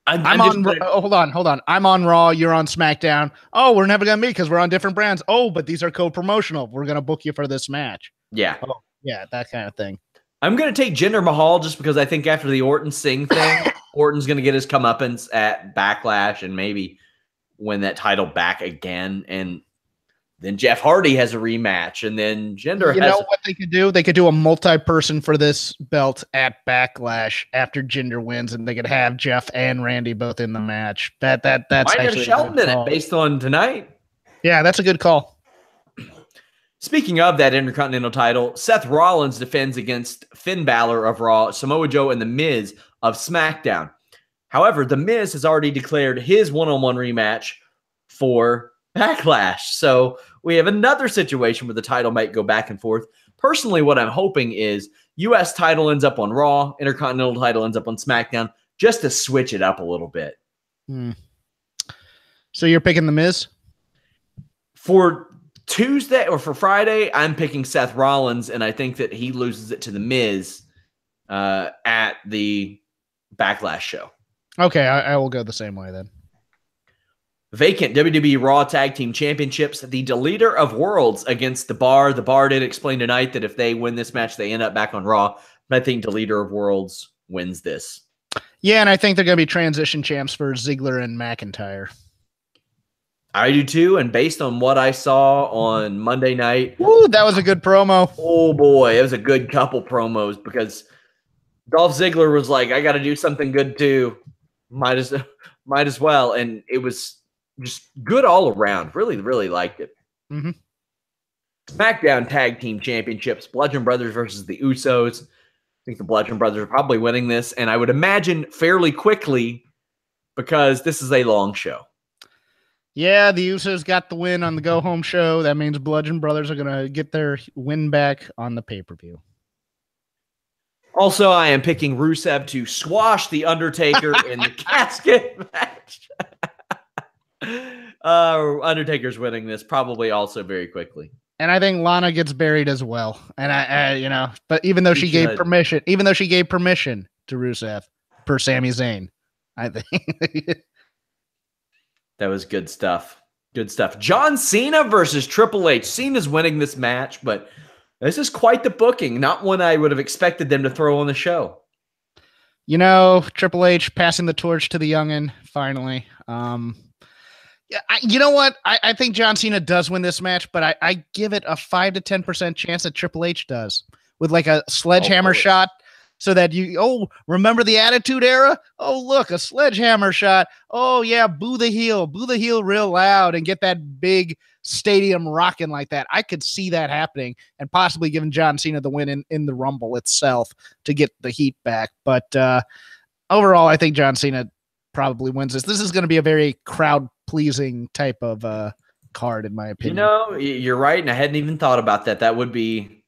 Hold on. I'm on Raw. You're on SmackDown. Oh, we're never going to meet because we're on different brands. Oh, but these are co-promotional. We're going to book you for this match. Yeah. Oh, yeah, that kind of thing. I'm going to take Jinder Mahal just because I think after the Orton Singh thing, Orton's going to get his comeuppance at Backlash and maybe win that title back again. And then Jeff Hardy has a rematch. And then Jinder has... You know what they could do? They could do a multi-person for this belt at Backlash after Jinder wins, and they could have Jeff and Randy both in the match. That's might have Shelton in it based on tonight. Yeah, that's a good call. Speaking of that Intercontinental title, Seth Rollins defends against Finn Balor of Raw, Samoa Joe, and The Miz of SmackDown. However, The Miz has already declared his one-on-one rematch for Backlash. So we have another situation where the title might go back and forth. Personally, what I'm hoping is U.S. title ends up on Raw, Intercontinental title ends up on SmackDown, just to switch it up a little bit. So you're picking The Miz? For Tuesday or for Friday, I'm picking Seth Rollins, and I think that he loses it to The Miz at the Backlash show. Okay, I will go the same way then. Vacant WWE Raw Tag Team Championships, the Deleter of Worlds against The Bar. The Bar did explain tonight that if they win this match, they end up back on Raw. But I think Deleter of Worlds wins this. Yeah, and I think they're going to be transition champs for Ziggler and McIntyre. I do too, and based on what I saw on Monday night... Ooh, that was a good promo. Oh, boy, it was a good couple promos because Dolph Ziggler was like, I got to do something good too. Might as well, and it was just good all around. Really, really liked it. SmackDown Tag Team Championships, Bludgeon Brothers versus the Usos. I think the Bludgeon Brothers are probably winning this, and I would imagine fairly quickly because this is a long show. Yeah, the Usos got the win on the go-home show. That means Bludgeon Brothers are going to get their win back on the pay-per-view. Also, I am picking Rusev to squash The Undertaker in the casket match. Undertaker's winning this probably also very quickly. And I think Lana gets buried as well. And but even though she gave permission to Rusev per Sami Zayn, I think that was good stuff. Good stuff. John Cena versus Triple H. Cena's winning this match, but this is quite the booking. Not one I would have expected them to throw on the show. Triple H passing the torch to the youngin finally. Yeah, you know what? I think John Cena does win this match, but I give it a 5 to 10% chance that Triple H does with like a sledgehammer shot, so that remember the Attitude Era? Oh, look, a sledgehammer shot. Oh yeah, boo the heel real loud and get that big stadium rocking like that. I could see that happening and possibly giving John Cena the win in the Rumble itself to get the heat back. But overall, I think John Cena probably wins this. This is going to be a very crowd-pleasing type of card, in my opinion. You're right, and I hadn't even thought about that. That would be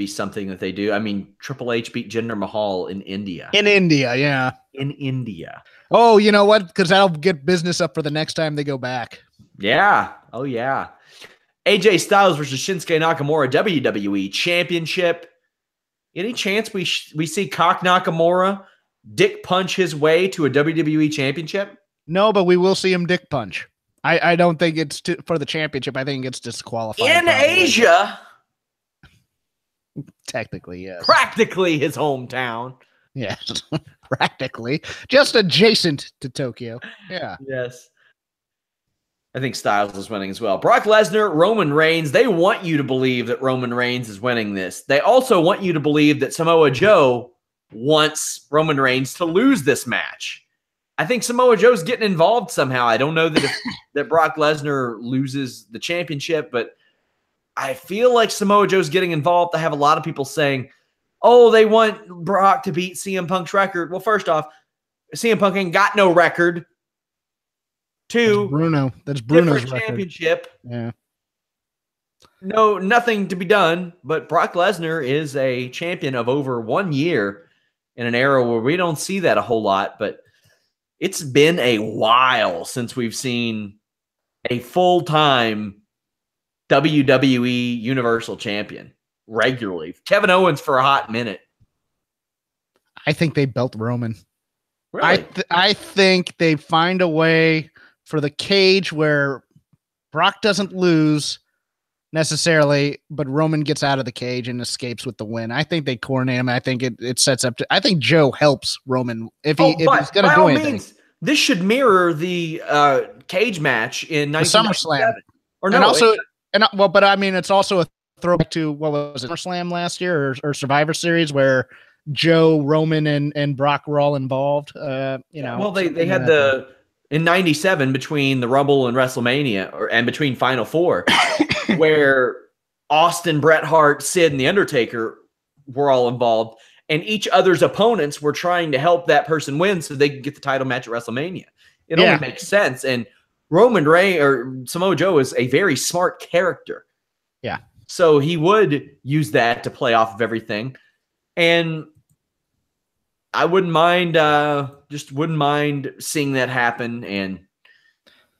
something that they do. I mean, Triple H beat Jinder Mahal in India. In India, yeah. In India. Oh, you know what? Because that'll get business up for the next time they go back. Yeah. Oh, yeah. AJ Styles versus Shinsuke Nakamura, WWE Championship. Any chance we see Cock Nakamura dick punch his way to a WWE Championship? No, but we will see him dick punch. I don't think it's for the championship. I think it's disqualified. In Asia. Technically, yes. Practically his hometown. Yes. Practically. Just adjacent to Tokyo. Yeah. Yes. I think Styles is winning as well. Brock Lesnar, Roman Reigns. They want you to believe that Roman Reigns is winning this. They also want you to believe that Samoa Joe wants Roman Reigns to lose this match. I think Samoa Joe's getting involved somehow. I don't know that Brock Lesnar loses the championship, but I feel like Samoa Joe's getting involved. I have a lot of people saying, oh, they want Brock to beat CM Punk's record. Well, first off, CM Punk ain't got no record. Two, That's Bruno's record. Championship. Yeah. No, nothing to be done, but Brock Lesnar is a champion of over 1 year in an era where we don't see that a whole lot, but it's been a while since we've seen a full-time WWE Universal Champion regularly. Kevin Owens for a hot minute. I think they belt Roman. Really? I think they find a way for the cage where Brock doesn't lose necessarily, but Roman gets out of the cage and escapes with the win. I think they coordinate him. I think it sets up to. I think Joe helps Roman if he's going to do anything. Means, this should mirror the cage match in SummerSlam, or no? And also, but I mean, it's also a throwback to what was it, SummerSlam last year or Survivor Series where Joe, Roman, and Brock were all involved. Well, they had in '97 between the Rumble and WrestleMania, and between Final Four, where Austin, Bret Hart, Sid, and The Undertaker were all involved, and each other's opponents were trying to help that person win so they could get the title match at WrestleMania. It only makes sense. And Roman Reigns or Samoa Joe is a very smart character. Yeah. So he would use that to play off of everything. And I wouldn't mind, wouldn't mind seeing that happen. And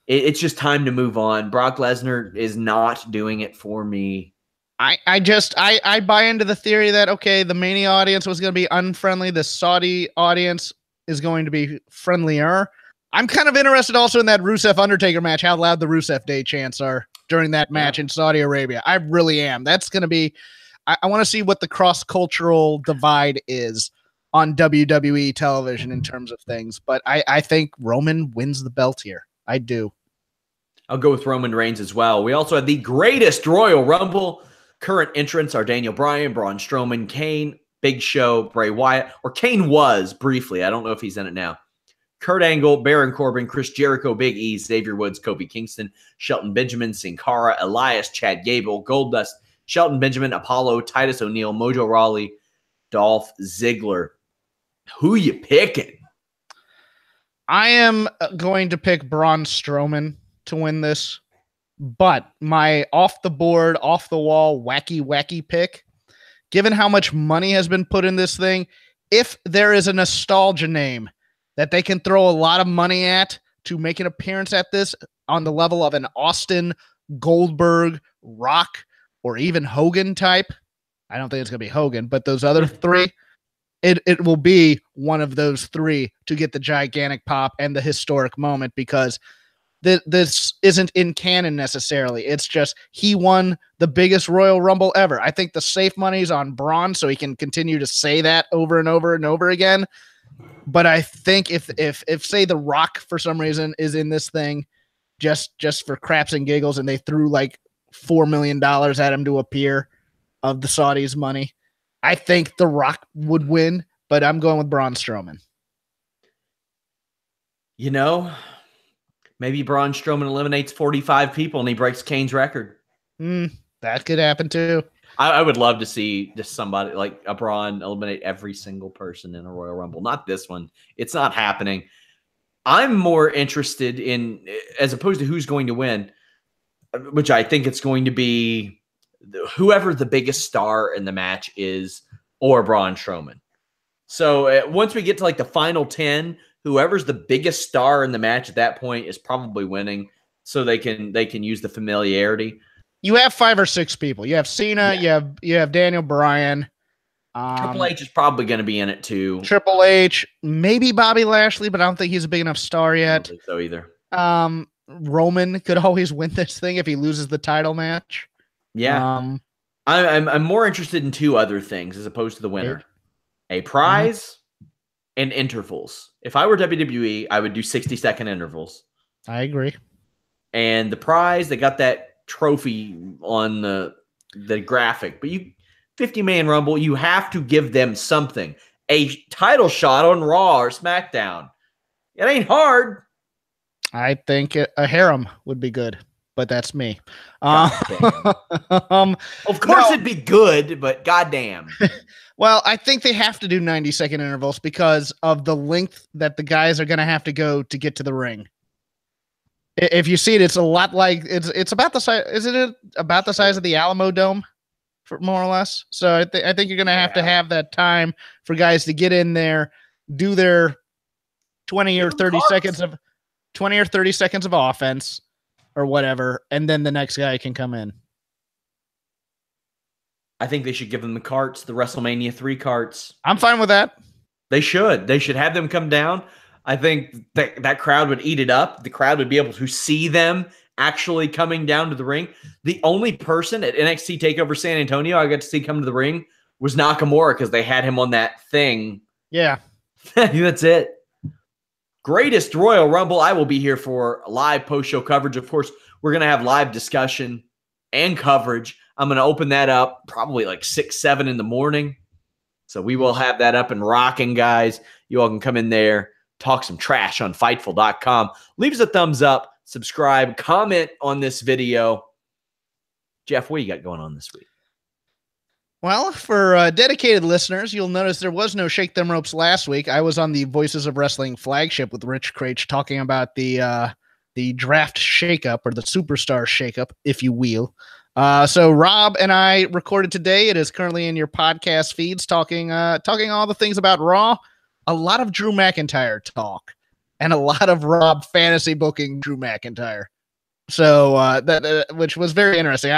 it's just time to move on. Brock Lesnar is not doing it for me. I buy into the theory that, okay, the Mania audience was going to be unfriendly. The Saudi audience is going to be friendlier. I'm kind of interested also in that Rusev Undertaker match, how loud the Rusev Day chants are during that match in Saudi Arabia. I really am. That's going to be, I want to see what the cross-cultural divide is on WWE television in terms of things. But I think Roman wins the belt here. I do. I'll go with Roman Reigns as well. We also have the greatest Royal Rumble. Current entrants are Daniel Bryan, Braun Strowman, Kane, Big Show, Bray Wyatt, or Kane was briefly. I don't know if he's in it now. Kurt Angle, Baron Corbin, Chris Jericho, Big E, Xavier Woods, Kofi Kingston, Shelton Benjamin, Sin Cara, Elias, Chad Gable, Goldust, Shelton Benjamin, Apollo, Titus O'Neil, Mojo Rawley, Dolph Ziggler. Who you picking? I am going to pick Braun Strowman to win this, but my off the board, off the wall, wacky pick, given how much money has been put in this thing, if there is a nostalgia name that they can throw a lot of money at to make an appearance at this on the level of an Austin, Goldberg, Rock, or even Hogan type, I don't think it's going to be Hogan, but those other three, it will be one of those three to get the gigantic pop and the historic moment, because this isn't in canon necessarily. It's just he won the biggest Royal Rumble ever. I think the safe money's on Braun, so he can continue to say that over and over and over again. But I think if say The Rock for some reason is in this thing, just for craps and giggles, and they threw like $4 million at him to appear of the Saudis' money, I think The Rock would win. But I'm going with Braun Strowman. You know, maybe Braun Strowman eliminates 45 people and he breaks Kane's record. That could happen too. I would love to see just somebody like a Braun eliminate every single person in a Royal Rumble. Not this one. It's not happening. I'm more interested in, as opposed to who's going to win, which I think it's going to be whoever the biggest star in the match is, or Braun Strowman. So once we get to like the final 10, whoever's the biggest star in the match at that point is probably winning, so they can use the familiarity. You have 5 or 6 people. You have Cena. Yeah. You have Daniel Bryan. Triple H is probably going to be in it too. Triple H, maybe Bobby Lashley, but I don't think he's a big enough star yet. I don't think so either. Roman could always win this thing if he loses the title match. Yeah. I'm more interested in 2 other things as opposed to the winner. A prize and intervals. If I were WWE, I would do 60-second intervals. I agree. And the prize, they got that trophy on the graphic, but 50-man Rumble, you have to give them something. A title shot on Raw or SmackDown. It ain't hard. I think a harem would be good, but that's me. Of course it'd be good, but goddamn. Well, I think they have to do 90-second intervals because of the length that the guys are going to have to go to get to the ring. If you see it, it's a lot like it's about the size. Isn't it about the size of the Alamo Dome, for more or less? So I think you're going to have that time for guys to get in there, do their 20 or 30 seconds of offense or whatever, and then the next guy can come in. I think they should give them the carts, the WrestleMania 3 carts. I'm fine with that. They should. They should have them come down. I think that crowd would eat it up. The crowd would be able to see them actually coming down to the ring. The only person at NXT TakeOver San Antonio I got to see come to the ring was Nakamura because they had him on that thing. Yeah. That's it. Greatest Royal Rumble. I will be here for live post-show coverage. Of course, we're going to have live discussion and coverage. I'm going to open that up probably like 6, 7 in the morning. So we will have that up and rocking, guys. You all can come in there, talk some trash on Fightful.com. Leave us a thumbs up, subscribe, comment on this video. Jeff, what you got going on this week? Well, for dedicated listeners, you'll notice there was no Shake Them Ropes last week. I was on the Voices of Wrestling flagship with Rich Craich talking about the draft shakeup, or the superstar shakeup, if you will. So Rob and I recorded today. It is currently in your podcast feeds, talking all the things about Raw. A lot of Drew McIntyre talk, and a lot of Rob fantasy booking Drew McIntyre. So which was very interesting.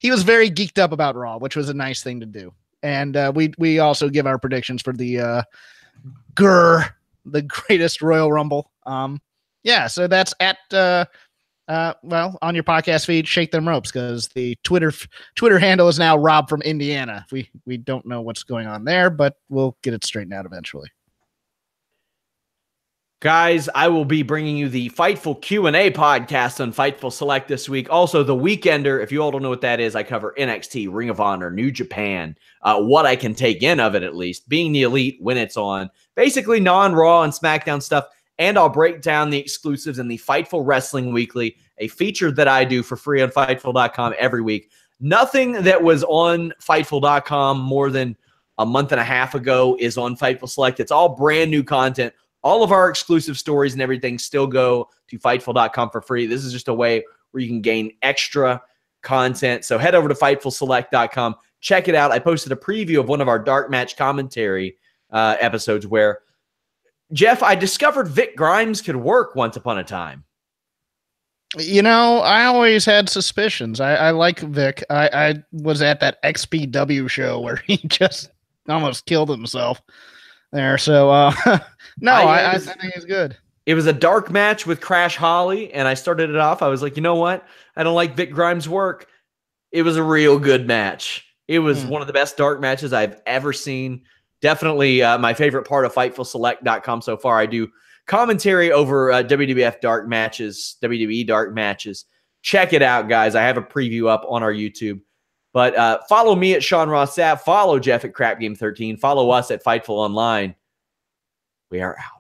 He was very geeked up about Raw, which was a nice thing to do. And we also give our predictions for the greatest Royal Rumble. So that's at on your podcast feed, Shake Them Ropes, because the Twitter handle is now Rob from Indiana. We don't know what's going on there, but we'll get it straightened out eventually. Guys, I will be bringing you the Fightful Q&A podcast on Fightful Select this week. Also, The Weekender, if you all don't know what that is, I cover NXT, Ring of Honor, New Japan, what I can take in of it at least, being the elite when it's on, basically non-Raw and SmackDown stuff, and I'll break down the exclusives in the Fightful Wrestling Weekly, a feature that I do for free on Fightful.com every week. Nothing that was on Fightful.com more than a month and a half ago is on Fightful Select. It's all brand new content. All of our exclusive stories and everything still go to Fightful.com for free. This is just a way where you can gain extra content. So head over to FightfulSelect.com. Check it out. I posted a preview of one of our dark match commentary episodes where, Jeff, I discovered Vic Grimes could work once upon a time. You know, I always had suspicions. I like Vic. I was at that XPW show where he just almost killed himself there. So, I think he's good. It was a dark match with Crash Holly, and I started it off. I was like, you know what? I don't like Vic Grimes' work. It was a real good match. It was one of the best dark matches I've ever seen. Definitely my favorite part of FightfulSelect.com so far. I do commentary over WWF dark matches, WWE dark matches. Check it out, guys. I have a preview up on our YouTube. But follow me at Sean Ross Sapp. Follow Jeff at Crap Game 13. Follow us at Fightful Online. We are out.